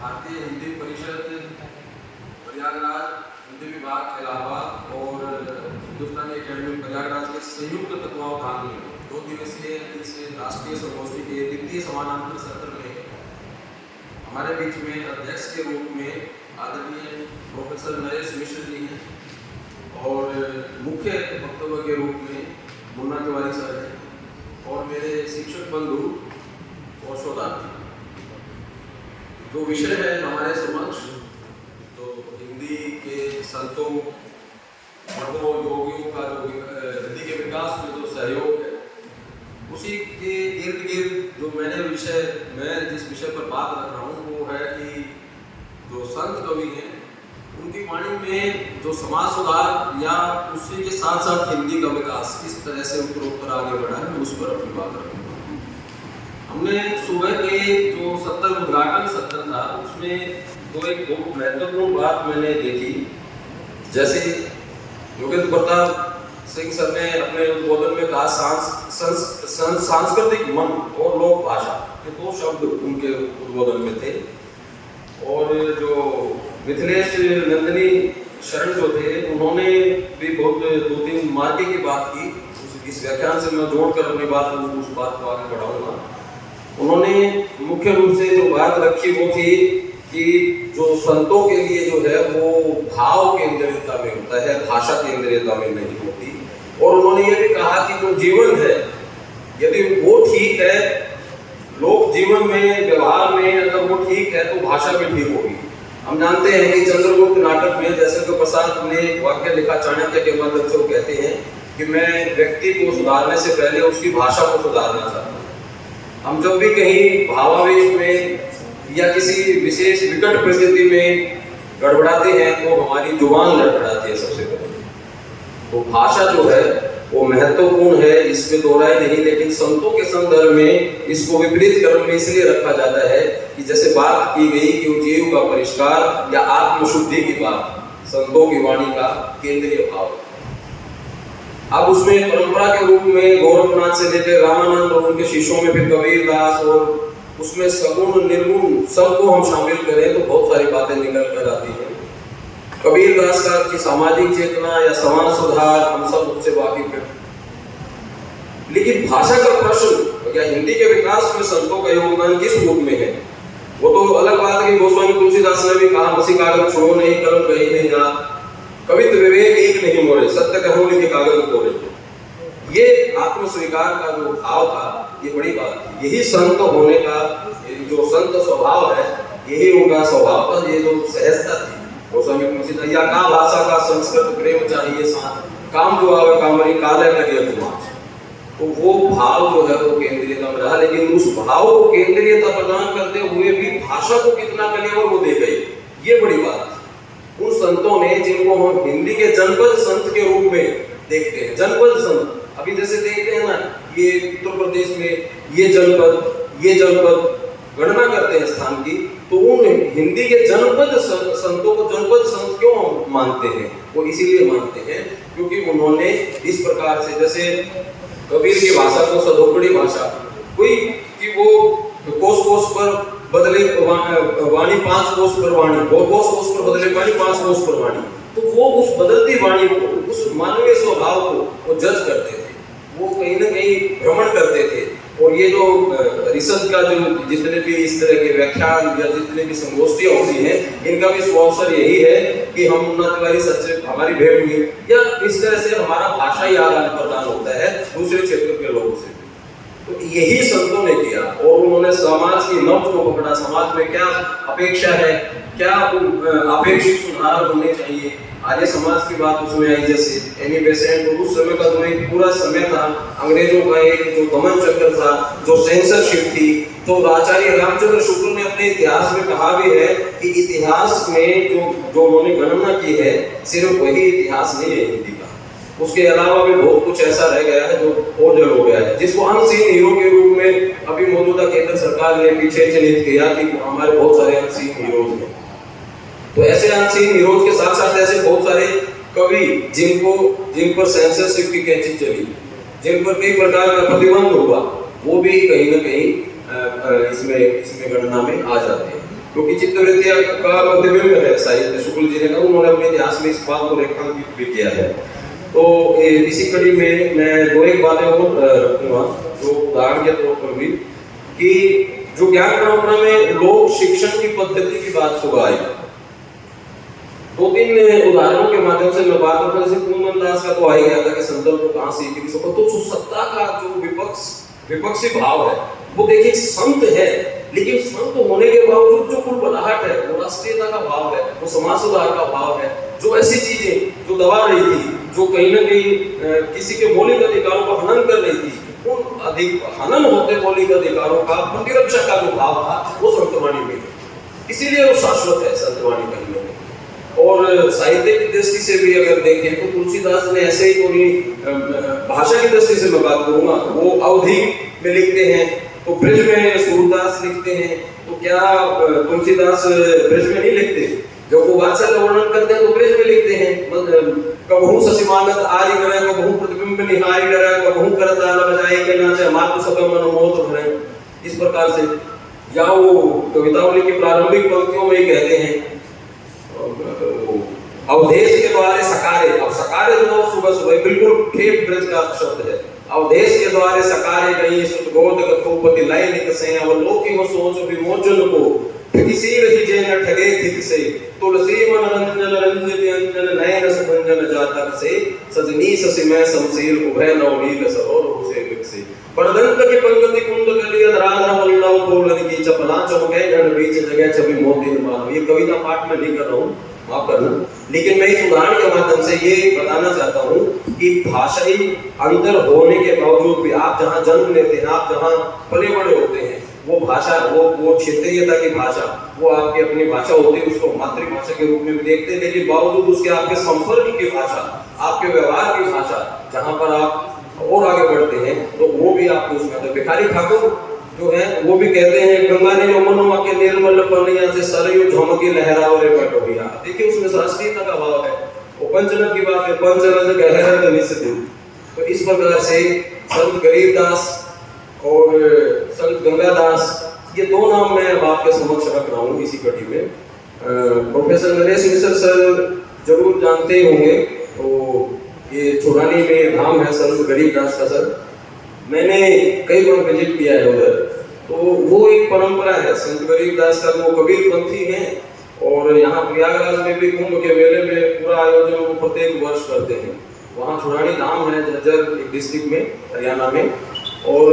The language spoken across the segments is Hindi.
भारतीय हिंदी परिषद प्रयागराज हिंदी विभाग इलाहाबाद और हिंदुस्तानी अकेडमी प्रयागराज के संयुक्त तत्वावधान में 2 दिवसीय इस राष्ट्रीय संगोष्ठी के द्वितीय समानांतर सत्र में हमारे बीच में अध्यक्ष के रूप में आदरणीय प्रोफेसर नरेश मिश्र जी हैं और मुख्य वक्तव्य के रूप में मुन्ना तिवारी सर हैं और मेरे शिक्षक बंधु और शोधार्थी। जो विषय है हमारे समक्ष तो हिंदी के संतों मठों योगियों का जो हिंदी के विकास में जो सहयोग है उसी के इर्द गिर्द जो मैं जिस विषय पर बात रख रहा हूँ वो है कि जो संत कवि हैं उनकी वाणी में जो समाज सुधार या उसी के साथ साथ हिंदी का विकास किस तरह से उत्तरोत्तर आगे बढ़ा है मैं उस पर अपनी बात रखूँगा। हमने सुबह के जो उद्घाटन सत्र था उसमें एक बहुत महत्वपूर्ण बात मैंने देखी। जैसे योगेंद्र प्रताप सिंह सर ने अपने उद्बोधन में कहा सांस्कृतिक मन और लोक भाषा, ये 2 शब्द उनके उद्बोधन में थे। और जो मिथिलेश नंदिनी शरण जो थे उन्होंने भी बहुत 2-3 मार्के की बात की। इस व्याख्यान से मैं जोड़कर अपनी बात उस बात को आगे बढ़ाऊंगा। उन्होंने मुख्य रूप से जो बात रखी वो थी कि जो संतों के लिए जो है वो भाव केंद्रितता में होता है, भाषा केंद्रितता में नहीं होती। और उन्होंने ये भी कहा कि जो जीवन है यदि वो ठीक है, लोक जीवन में व्यवहार में अगर वो ठीक है तो भाषा भी ठीक होगी। हम जानते हैं कि चंद्रगुप्त नाटक में जैसे कि प्रसाद ने वाक्य लिखा चाणक्य के मदद से, वो कहते हैं कि मैं व्यक्ति को सुधारने से पहले उसकी भाषा को सुधारना चाहता हूँ। हम जब भी कहीं भावावेश में या किसी विशेष विकट परिस्थिति में गड़बड़ाते हैं तो हमारी जुबान लड़खड़ाती है सबसे पहले। तो भाषा जो है वो महत्वपूर्ण है, इसमें दो राय नहीं। लेकिन संतों के संदर्भ में इसको विपरीत क्रम में इसलिए रखा जाता है कि जैसे बात की गई कि जीव का परिष्कार या आत्मशुद्धि की बात संतों की वाणी का केंद्रीय भाव। अब उसमें परंपरा के रूप में गोरखनाथ से लेकर रामानंद और उनके शिष्यों में फिर कबीरदास और उसमें सगुण निर्गुण सबको हम शामिल करें तो बहुत सारी बातें निकल कर आती हैं। कबीरदास का कि सामाजिक चेतना या समाज सुधार हम सब उससे वाकिफ हैं। लेकिन भाषा का प्रश्न या हिंदी के विकास में संतों का योगदान किस रूप में है वो तो अलग बात है कि गोस्वामी तुलसीदास ने भी कहा बसी कागज छोड़ो नहीं कलम कहीं नहीं जा, कवित्व विवेक एक नहीं मोरे, सत्य कहूं लिखे कागज कोरे। ये आत्मस्वीकार का जो भाव था ये बड़ी बात थी। यही संत होने का जो संत स्वभाव है यही उनका स्वभाव का ये जो सहजता थी। गोस्वामी तुलसीदास या का भाषा का संस्कृत प्रेम चाहिए साथ, काम जो आवे कामरी काले करिए कुमार। तो वो भाव जो है वो केंद्रीयता में रहा। लेकिन उस भाव को केंद्रीयता प्रदान करते हुए भी भाषा को कितना कलेवर वो दे गए, ये बड़ी बात है। उन संतों ने जिनको हम हिंदी के जनपद संत के रूप में देखते हैं, जनपद संत अभी जैसे देखते हैं ना, ये उत्तर प्रदेश में ये जनपद गणना करते हैं स्थान की, तो उन हिंदी के जनपद संतों को जनपद संत क्यों मानते हैं? वो इसीलिए मानते हैं क्योंकि उन्होंने इस प्रकार से, जैसे कबीर की भाषा को सदोपड़ी भाषा, कोई कि वो कोस पर बदले वाणी 5 कोस पर वाणी, वो कोस पर बदले वाणी 5 कोस पर वाणी। तो वो उस बदलती वाणी को, उस मानवीय स्वभाव को वो जज करते थे, वो कहीं ना कहीं भ्रमण करते थे। और ये जो रिसर्च का जो जितने भी इस तरह के व्याख्यान या जितने भी संगोष्ठियां होती हैं इनका भी अवसर यही है कि हम मुन्ना तिवारी सर से हमारी भेंट हुई या इस तरह से हमारा भाषाई आदान प्रदान होता है दूसरे क्षेत्र के लोगों से। तो यही संतों ने किया और उन्होंने समाज की नब्ज को पकड़ा, समाज में क्या अपेक्षा है, क्या अपेक्षित सुधार होने चाहिए। आर्य समाज की बात उसमें आई, जैसे एनी बेसेंट उस समय का जो एक पूरा समय था, अंग्रेजों का एक जो दमन चक्र था, जो सेंसरशिप थी, तो आचार्य रामचंद्र शुक्ल ने अपने इतिहास में कहा भी है कि इतिहास में जो उन्होंने गणना की है सिर्फ वही इतिहास नहीं है हिंदी का, उसके अलावा भी बहुत कुछ ऐसा रह गया है जो ओझल हो गया है, जिसको अनसीन हीरो के रूप में अभी मौजूदा केंद्र सरकार ने पीछे चिन्हित किया कि हमारे बहुत सारे अनसीन हीरोज हैं। तो ऐसे अनसीन हीरोज के साथ साथ ऐसे बहुत सारे कवि जिन पर सेंसरशिप की कैंची चली, जिन पर कई प्रकार का प्रतिबंध हुआ, वो भी कहीं ना कहीं इसमें गणना में आ जाते हैं। क्योंकि चित्तवृत्ति का प्रतिबिंब है साहित्य। शुक्ल जी ने कहा, उन्होंने अपने इतिहास में इस बात को रेखांकित भी किया है। तो इसी कड़ी में मैं दो एक बातें और रखूंगा जो उदाहरण के तौर पर भी, कि जो ज्ञान परंपरा में लोक शिक्षण की पद्धति की बात सुबह आई, दो तीन उदाहरणों के माध्यम से मैं बात करूंगा। जैसे कुंदन दास का तो आ ही गया था कि संदर्भ को कहां से सीख सको, तो सत्ता का जो विपक्षी भाव है वो देखिए संत है, लेकिन संत होने के बावजूद जो कुलबलाहट है, वो राष्ट्रीयता का भाव है, वो समाज सुधार का भाव है, जो ऐसी चीजें जो दबा रही थी, जो कहीं ना कहीं किसी के मौलिक अधिकारों का हनन कर रही थी, उन हनन होते मौलिक अधिकारों का प्रतिरक्षा का जो भाव था वो संतवाणी में है। इसीलिए वो शाश्वत है संतवाणी कहीं ना कहीं। और साहित्य की दृष्टि से भी अगर देखें तो तुलसीदास ने ऐसे ही कोई भाषा की दृष्टि से मैं बात करूंगा, वो अवधि में लिखते हैं, तो ब्रज में सूरदास लिखते हैं, तो क्या तुलसीदास ब्रज में नहीं लिखते? जब वो वात्सल्य वर्णन करते हैं तो ब्रज में लिखते हैं। कबहू ससिमानत आरि करे, कबहू प्रतिबिंब निहारी डरे, कबहू करत आला बजाई के नाचे, मातु सब मन मोद भरे, इस प्रकार से। या वो कवितावली की प्रारंभिक पंक्तियों में कहते हैं अवधेश के द्वारे सकारे। अब सकारे जो सुबह सुबह बिल्कुल ठेठ ब्रज का शब्द है। अवधेश के द्वारे सकारे गई सुत गोद कथोपति लय निकसे, अवलोकी हो सोच विमोचन को, किसी रही जे न ठगे थिक से, तुलसी मन रंजन रंजित अंजन नयन सुभंजन जातक से, सजनी ससी में शमशीर उभय नवनील सरोवर से विकसे, बरदंत की पंक्ति कुंद कली राधा वल्लभ कोलन की चपला चौके घन बीच जगह छवि मोती मानो। ये कविता पाठ में नहीं कर रहा हूँ, माफ करना, लेकिन मैं इस उदाहरण के माध्यम से ये बताना चाहता हूँ कि भाषाई अंतर होने के बावजूद भी आप जहाँ जन्म लेते हैं, आप जहाँ पले बड़े होते हैं, वो भाषा, वो क्षेत्रीयता की भाषा, वो आपकी अपनी भाषा होती है, उसको मातृभाषा के रूप में भी देखते हैं, लेकिन बावजूद उसके आपके संपर्क की भाषा, आपके व्यवहार की भाषा, जहाँ पर आप और आगे बढ़ते हैं तो वो भी आपको उसमें आता है। भिखारी ठाकुर जो है वो भी कहते हैं, गंगा ने यमुना के निर्मल पनिया से सरयू झमकी लहरावरे कटोरिया। देखिए उसमें राष्ट्रीयता का भाव है। वो पंचनद की बात है, पंचरज गहरत निस्दिन। तो इस प्रकार से संत गरीबदास और संत गंगादास, ये दो नाम मैं अब आपके समक्ष रख रहा हूँ इसी कड़ी में। प्रोफेसर नरेश मिश्र सर जरूर जानते होंगे, तो ये छुड़ानी में धाम है संत गरीबदास का सर, मैंने कई बार विजिट किया है उधर। तो वो एक परंपरा है संत गरीबदास का, वो कबीर पंथी हैं और यहाँ प्रयागराज में भी कुंभ के मेले में पूरा आयोजन वो प्रत्येक वर्ष करते हैं। वहाँ छुड़ानी धाम है झज्जर एक डिस्ट्रिक्ट में, हरियाणा में, और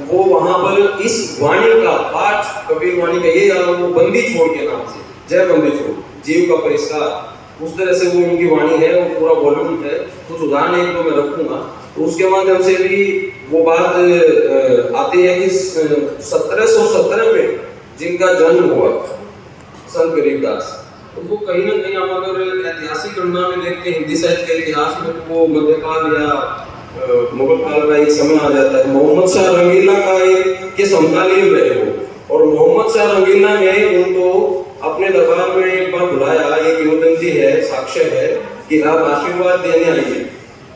वो वहाँ पर इस वाणी का पाठ, कबीर वाणी का, ये वो बंदी छोड़ के नाम से, जय बंदी छोड़ जीव का परिष्कार, उस तरह से वो उनकी वाणी है, वो पूरा वॉल्यूम है। कुछ उदाहरण एक तो मैं रखूंगा, तो उसके माध्यम से भी वो बात आती है कि 1717 में जिनका जन्म हुआ संत गरीबदास, तो वो कहीं ना कहीं हम अगर ऐतिहासिक गणना में देखते हैं हिंदी साहित्य के इतिहास में, तो वो मध्यकाल या मुगल काल का एक समय आ जाता है। मोहम्मद शाह रंगीला का एक के समकालीन रहे वो, और मोहम्मद शाह रंगीला ने उनको अपने दरबार में एक बार बुलाया, एक किंवदंती है, साक्ष्य है कि आप आशीर्वाद देने आइए।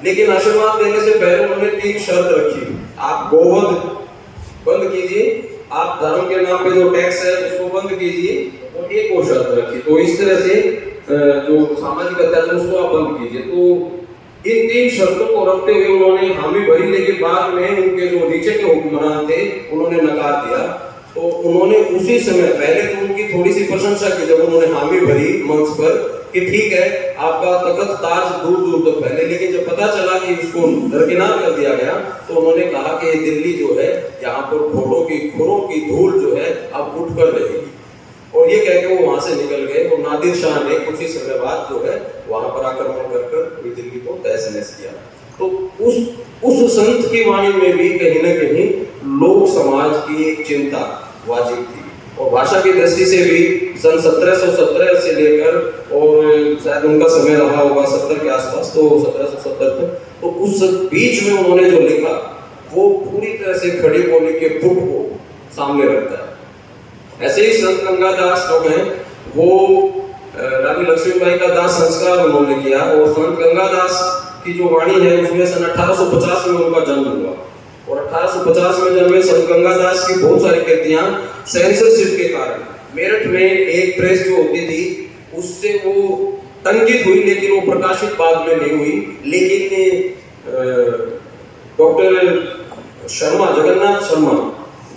लेकिन आशीर्वाद देने से पहले उन्होंने 3 शर्त रखी। आप गोवध बंद कीजिए, आप धर्म के नाम पे जो टैक्स है उसको बंद कीजिए, और एक और शर्त रखी। तो इस तरह से जो सामाजिक अत्याचार उसको आप बंद कीजिए। तो इन 3 शर्तों को रखते हुए उन्होंने हामी भरी, लेकिन बाद में उनके जो नीचे के हुक्मरान थे उन्होंने नकार दिया। तो उन्होंने उसी समय, पहले तो उनकी थोड़ी सी प्रशंसा की जब उन्होंने हामी भरी मंच पर कि ठीक है आपका तख्त ताज दूर दूर तक फैले, लेकिन जब पता चला कि उसको दरकिनार कर दिया गया तो उन्होंने कहा कि दिल्ली जो है यहाँ पर घोड़ों की खुरों की धूल जो है अब उठ कर रहेगी, और ये कह के वो वहां से निकल गए। तो नादिर शाह ने कुछ ही समय बाद जो है वहां पर आक्रमण कर दिल्ली को तहस नहस किया। तो उस संत की वाणी में भी कहीं ना कहीं लोक समाज की एक चिंता वाजिब थी, और भाषा की दृष्टि से भी सन 1717 से लेकर, और शायद उनका समय रहा होगा 70 के आसपास, तो 1770 तक, तो उस बीच में उन्होंने जो लिखा वो पूरी तरह से खड़ी बोली के पुट को सामने रखता है। ऐसे ही संत गंगादास जो हैं वो रानी लक्ष्मीबाई का दास संस्कार उन्होंने किया, और संत गंगादास की जो वाणी है उसमें सन 1850 में उनका जन्म हुआ, और 1850 में जन्मे संत गंगादास की बहुत सारी कृतियां सेंसरशिप के कारण मेरठ में एक प्रेस जो होती थी उससे वो टंकित हुई, लेकिन वो प्रकाशित बाद में नहीं हुई। लेकिन डॉक्टर शर्मा, जगन्नाथ शर्मा,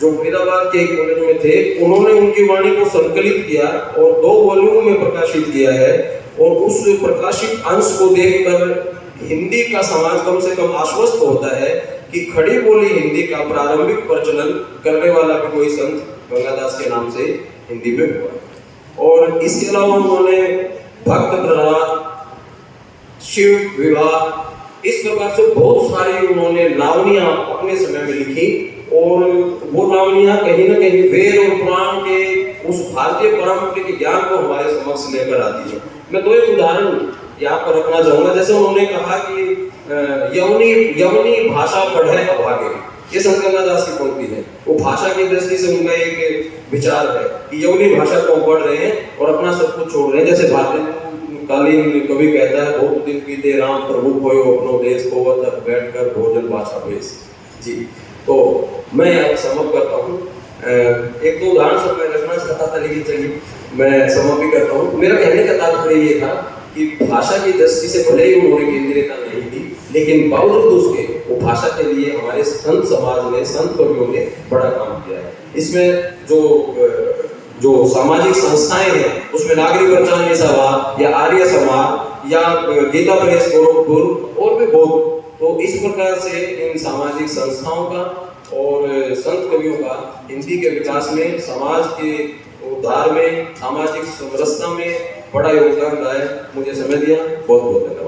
जो फरीदाबाद के एक कॉलेज में थे, उन्होंने उनकी वाणी को संकलित किया और 2 वॉल्यूम में प्रकाशित किया है। और उस प्रकाशित अंश को देखकर हिंदी का समाज कम से कम आश्वस्त होता है कि खड़ी बोली हिंदी का प्रारंभिक प्रचलन करने वाला भी कोई संत गंगादास के नाम से हिंदी में हुआ। और इसके अलावा उन्होंने भक्त प्रहलाद, शिव विवाह, इस प्रकार से बहुत सारी उन्होंने लावनियां अपने समय में लिखी। और वो लावनियां कहीं ना कहीं वेद और पुराण के उस भारतीय परंपरा के ज्ञान को हमारे समक्ष लेकर आती है। मैं 2 एक उदाहरण यहाँ पर रखना चाहूंगा। जैसे उन्होंने कहा कि यवनी भाषा पढ़े अभागे, ये संत गंगादास की पंक्ति है। वो भाषा की दृष्टि से उनका एक विचार है कि यवनी भाषा को पढ़ रहे हैं और अपना सब कुछ छोड़ रहे हैं। जैसे कालीन कवि कहता है, बहुत दिन बीते राम प्रभु खोयो अपनो देश को तक बैठकर भोजन भाषा भेष। जी, तो मैं अब समाप्त करता हूँ। 1-2 उदाहरण सब मैं रखना चाहता था, लेकिन चलिए मैं समाप्त करता हूँ। मेरा कहने का तात्पर्य ये था कि भाषा की दृष्टि से भले ही उन्होंने केंद्रीयता नहीं दी, लेकिन बावजूद उसके वो भाषा के लिए हमारे संत समाज ने, संत कवियों ने बड़ा काम किया है। इसमें जो सामाजिक संस्थाएं हैं, उसमें नागरिक बचाने सभा या आर्य समाज या गीता प्रेस गोरखपुर और भी बहुत, तो इस प्रकार से इन सामाजिक संस्थाओं का और संत कवियों का हिंदी के विकास में, समाज के उद्धार में, सामाजिक समरसता में बड़ा योगदान रहा है। मुझे समय दिया, बहुत बहुत धन्यवाद।